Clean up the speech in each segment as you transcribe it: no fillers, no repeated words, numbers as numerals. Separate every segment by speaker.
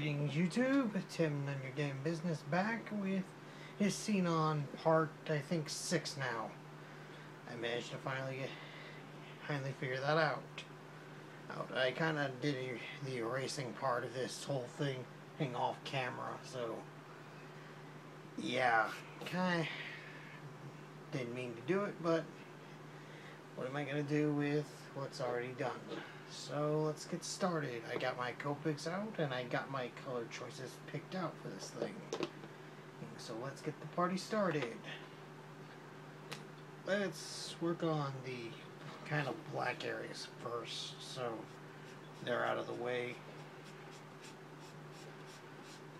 Speaker 1: Greetings YouTube, Tim None Your Damn Business back with his Sinon part, I think 6 now. I managed to finally figure that out. I kind of did the erasing part of this whole thing off camera, so yeah, kind of didn't mean to do it, but what am I going to do with what's already done? So let's get started. I got my Copics out and I got my color choices picked out for this thing. So let's get the party started. Let's work on the kind of black areas first, so they're out of the way.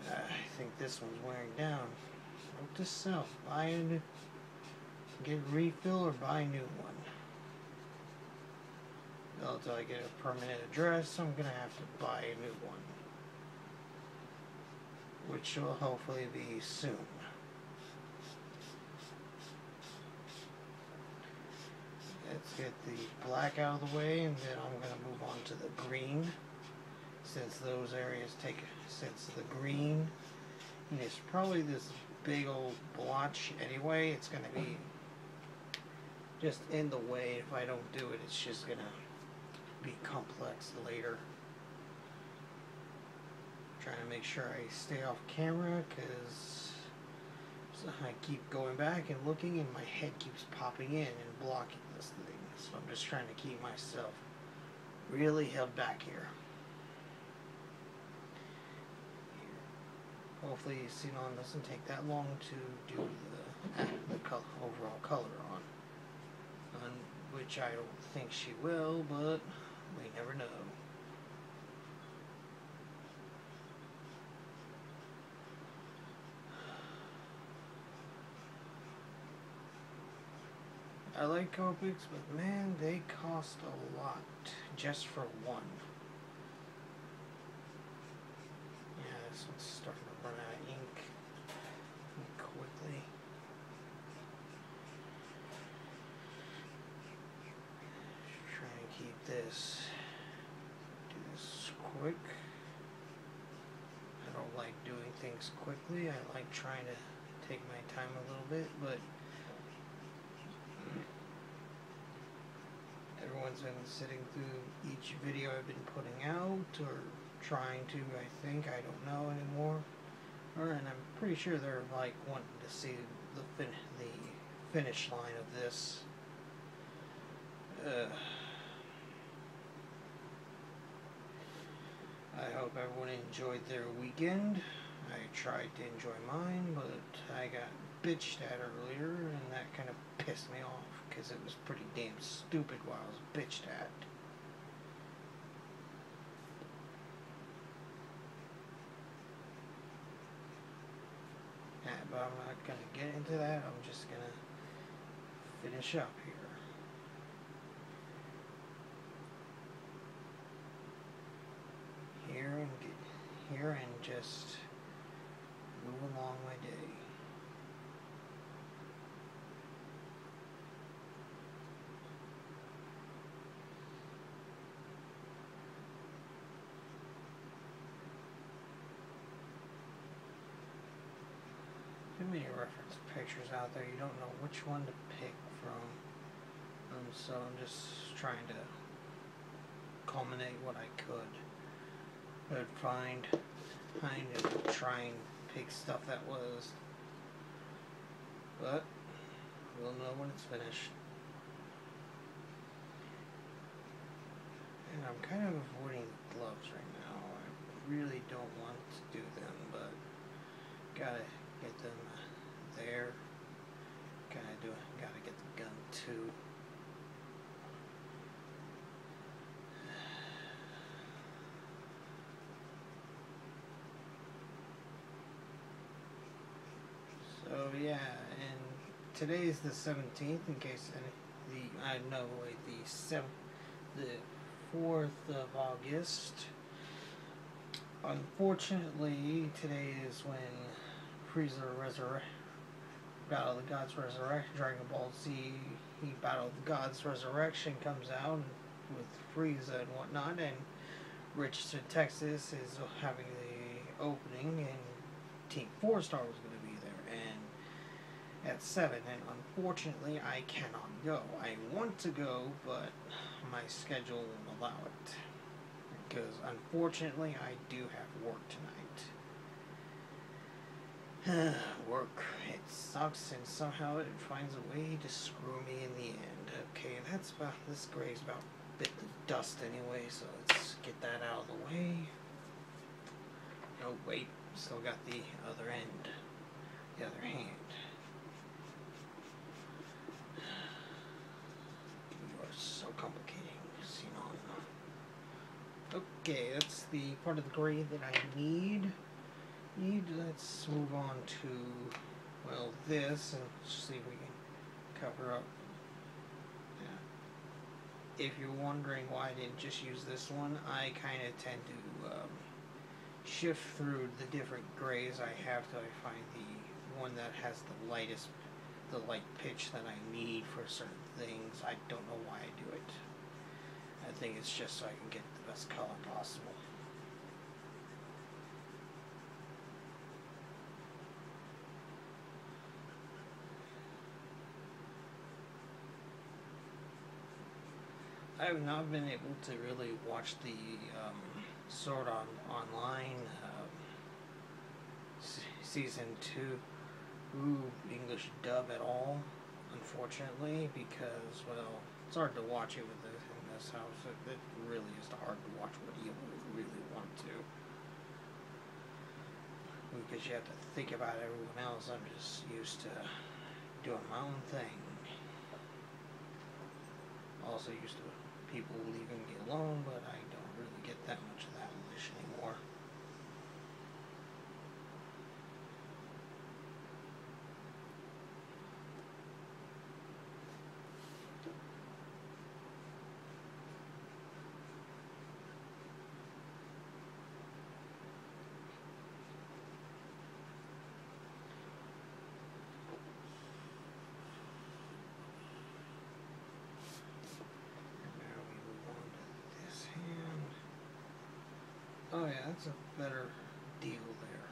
Speaker 1: I think this one's wearing down. Note to self: buy a new, get a refill or buy a new one. Until I get a permanent address, I'm gonna have to buy a new one, which will hopefully be soon. Let's get the black out of the way, and then I'm gonna move on to the green, since those areas since the green is probably this big old blotch anyway. It's gonna be just in the way. If I don't do it, it's just gonna be complex later. Trying to make sure I stay off camera because I keep going back and looking and my head keeps popping in and blocking this thing. So I'm just trying to keep myself really held back here. Hopefully Sinon doesn't take that long to do the overall color on which I don't think she will, but we never know. I like Copics, but man, they cost a lot just for one. Yeah, this one's starting to run out of ink quickly. Try and keep this. Do this quick. I don't like doing things quickly. I like trying to take my time a little bit, but everyone's been sitting through each video I've been putting out, or trying to, I think. I don't know anymore. And I'm pretty sure they're like wanting to see the finish line of this. I hope everyone enjoyed their weekend. I tried to enjoy mine, but I got bitched at earlier, and that kind of pissed me off because it was pretty damn stupid what I was bitched at. Yeah, but I'm not going to get into that. I'm just going to finish up here. Here and just move along my day. Too many reference pictures out there. You don't know which one to pick from. So I'm just trying to culminate what I could. I'd find, try and pick stuff that was, but we'll know when it's finished. And I'm kind of avoiding gloves right now. I really don't want to do them, but gotta get them there. Gotta get the gun too. So yeah, and today is the 17th. In case the 4th of August. Unfortunately, today is when Battle of the Gods Resurrection, Dragon Ball Z, Battle of the Gods Resurrection comes out with Frieza and whatnot, and Richardson, Texas is having opening, and Team 4-star was going to be there, and at 7, and unfortunately I cannot go. I want to go, but my schedule won't allow it, because unfortunately I do have work tonight. Work, it sucks, and somehow it finds a way to screw me in the end. Okay, that's about, this gray's about bit the dust anyway, so let's get that out of the way. Oh wait, still got the other end, the other hand. You are so complicating, Sinon. Okay, that's the part of the gray that I need. Let's move on to, well, this, and see if we can cover up. Yeah. If you're wondering why I didn't just use this one, I kind of tend to shift through the different grays I have till I find the one that has the lightest, the light pitch that I need for certain things. I don't know why I do it. I think it's just so I can get the best color possible. I have not been able to really watch the Sword Art Online season 2 English dub at all, unfortunately, because, well, it's hard to watch it with in this house. It really is hard to watch what you really want to, because you have to think about everyone else. I'm just used to doing my own thing. Also used to people leaving me alone, but I don't really get that much of that wish anymore. Oh yeah, that's a better deal there.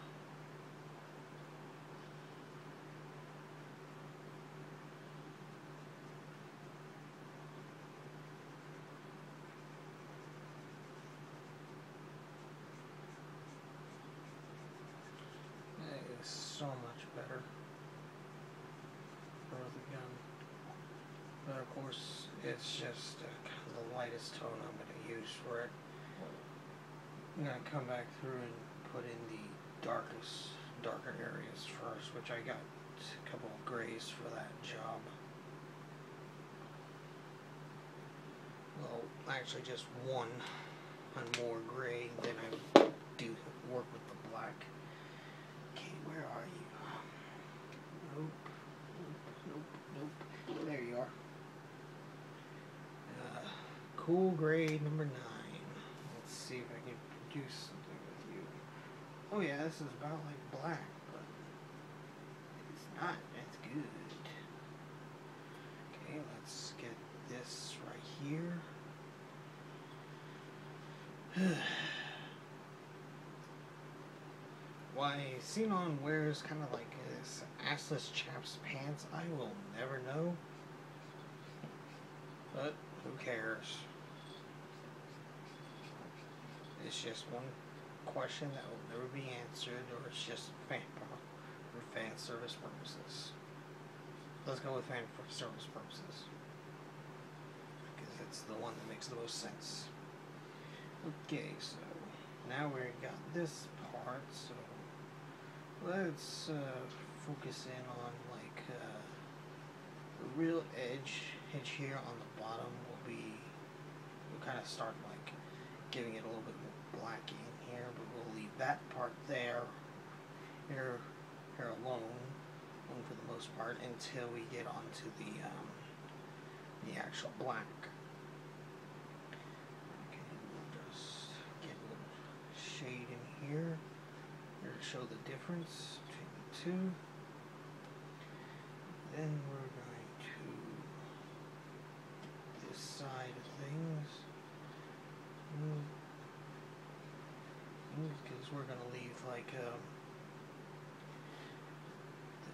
Speaker 1: That is so much better for the gun. But of course, it's just kind of the lightest tone I'm going to use for it. I'm going to come back through and put in the darker areas first, which I got a couple of grays for that job. Well, actually just one more gray than I do work with the black. Okay, where are you? Nope. There you are. Cool gray number 9. Let's see if I can do something with you. Oh yeah, this is about like black, but it's not. It's good. Okay, let's get this right here. Why Sinon wears kind of like this assless chap's pants, I will never know. But who cares? It's just one question that will never be answered, or it's just fan service purposes. Let's go with fan service purposes, because it's the one that makes the most sense. Okay, so now we've got this part, so let's focus in on like the real edge here on the bottom will be, we'll kind of start like giving it a little bit more black in here, but we'll leave that part there, here alone for the most part, until we get onto the actual black. Okay, we'll just get a little shade in here to show the difference between the two. Then we're going to this side of things. because we're gonna leave like the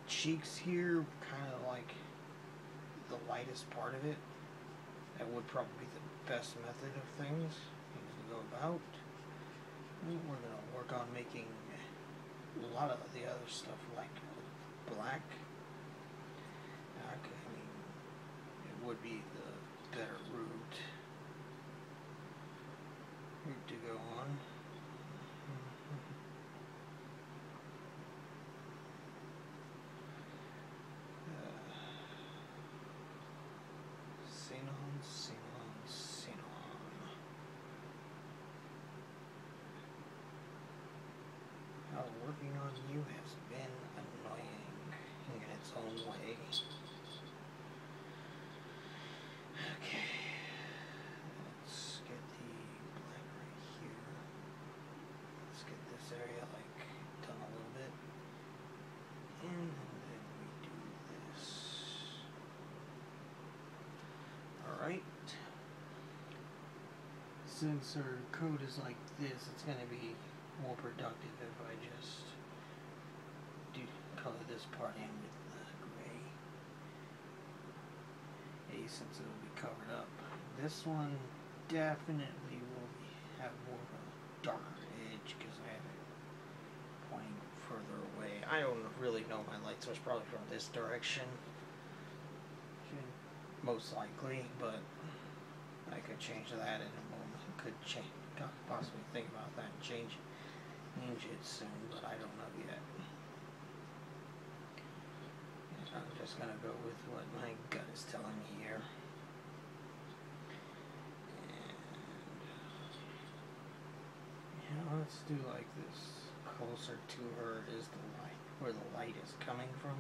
Speaker 1: cheeks here, kind of like the lightest part of it. That would probably be the best method of things to go about. And we're gonna work on making a lot of the other stuff like black. Okay, I mean, it would be the better route to go on. Sinon. How working on you has been annoying in its own way. Okay, let's get the black right here. Let's get this area like done a little bit, and then we do this. All right. Since our code is like this, it's going to be more productive if I just do color this part in with the gray. Since it will be covered up. This one definitely will have more of a darker edge because I have it pointing further away. I don't really know my light source, probably from this direction. Most likely, but I could change that in a moment. Could possibly think about that and change it soon, but I don't know yet. I'm just gonna go with what my gut is telling me here. And let's do like this. Closer to her is the light, where the light is coming from.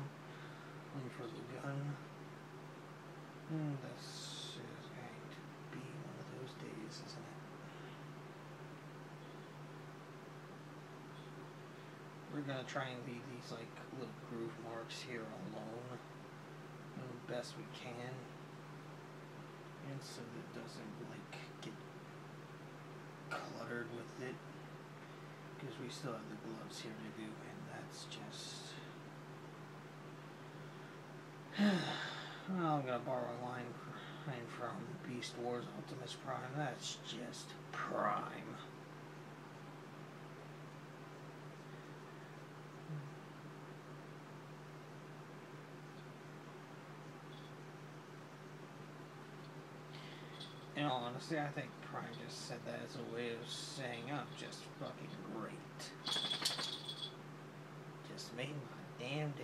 Speaker 1: And for the gun. This is going to be one of those days, isn't it? We're going to try and leave these like little groove marks here alone the best we can, and so that it doesn't like get cluttered with it, because we still have the gloves here to do, and that's just well, I'm going to borrow a line from Beast Wars Optimus Prime. That's just prime. In all honesty, I think Prime just said that as a way of saying I'm just fucking great. Just made my damn day.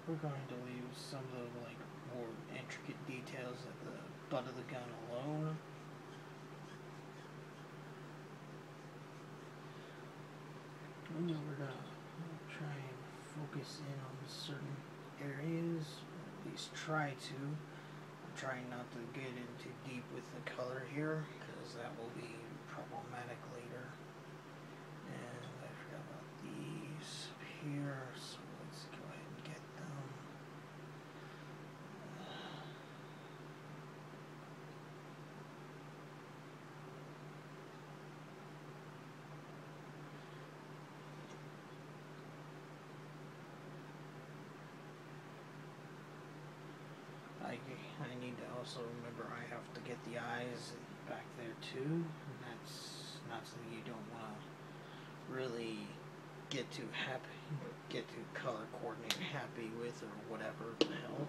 Speaker 1: We're going to leave some of the like more intricate details at the butt of the gun alone. And then we're gonna try and focus in on certain areas, or at least try to. I'm trying not to get in too deep with the color here, because that will be problematic later. And I forgot about these up here, so let's go ahead and get them. I need to also remember I have to get the eyes back there too, and that's not something you don't want to really get to color coordinate happy with or whatever the hell.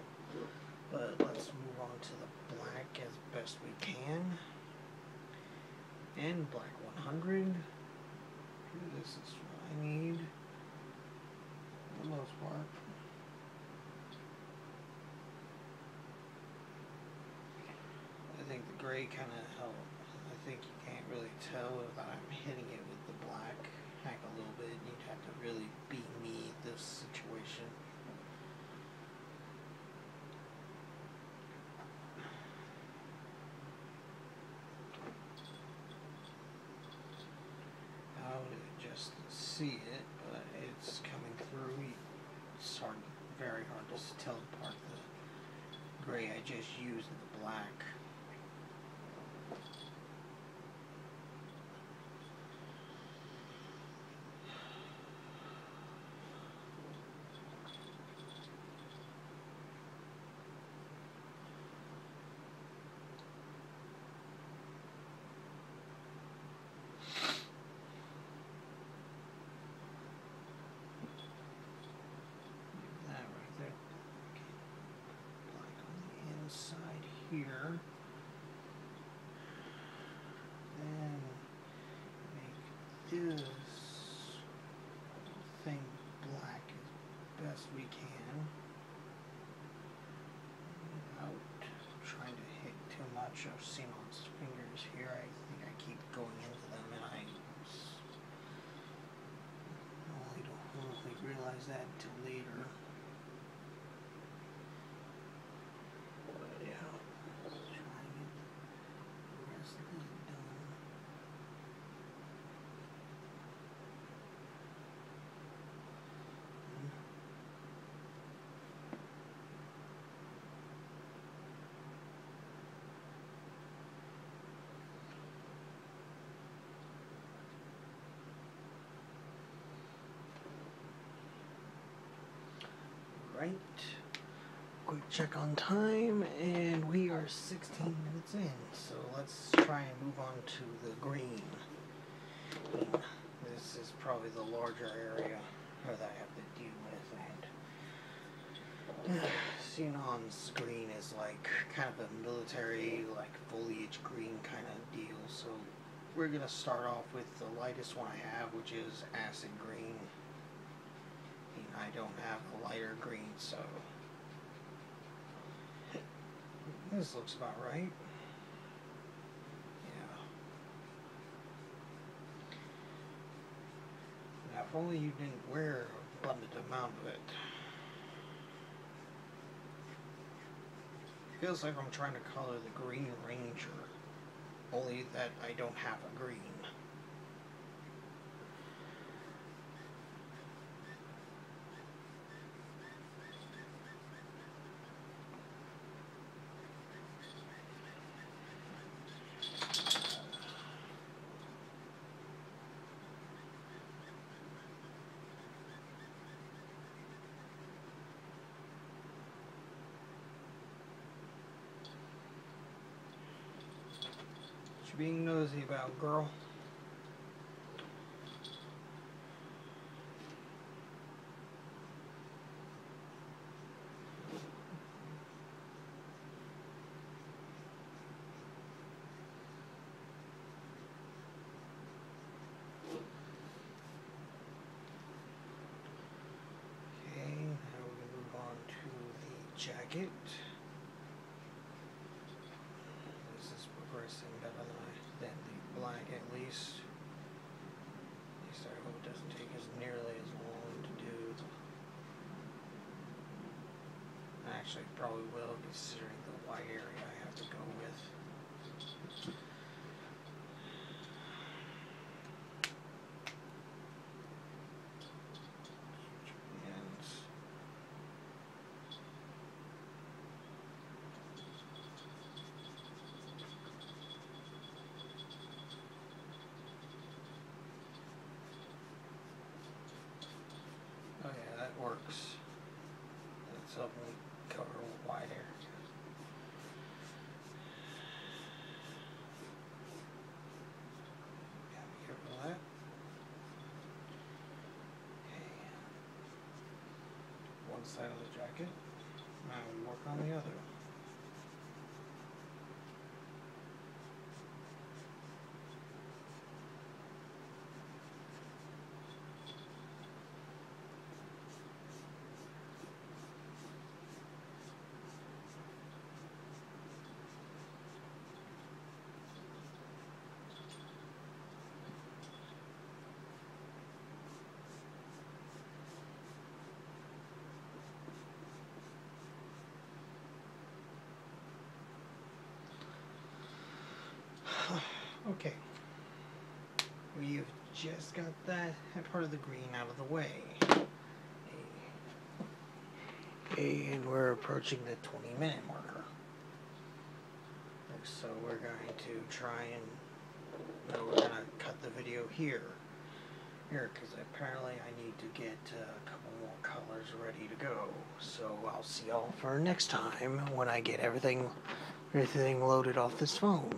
Speaker 1: But let's move on to the black as best we can. And black 100. This is what I need for the most part. I think the gray kind of helps. I think you can't really tell if I'm hitting it with the black heck a little bit. You'd have to really be me at this situation. How to just see it, but it's coming through. It's very hard to tell apart the gray, I just used the black. Side here, and make this thing black as best we can without trying to hit too much of Sinon's fingers here. I think I keep going into them, and I don't really realize that until later. Right, quick check on time, and we are 16 minutes in, so let's try and move on to the green. This is probably the larger area that I have to deal with, and Sinon's green is like kind of a military, like foliage green kind of deal, so we're going to start off with the lightest one I have, which is acid green. I don't have a lighter green, so this looks about right. Yeah. Now, if only you didn't wear a abundant amount of it. Feels like I'm trying to color the Green Ranger, only that I don't have a green. Being nosy about, girl. Okay, now we're going to move on to the jacket. This is progressing better than the black, at least. At least I hope it doesn't take as nearly as long to do. Actually, probably will, considering the wide area I have to go with. Oh yeah, that works. That's helping me cover a wide area. Gotta be careful of that. Okay. One side of the jacket. Now we work on the other. Okay, we've just got that part of the green out of the way. Okay, and we're approaching the 20-minute marker. So we're going to try and, no, we're going to cut the video here, because apparently I need to get a couple more colors ready to go. So I'll see y'all for next time when I get everything loaded off this phone.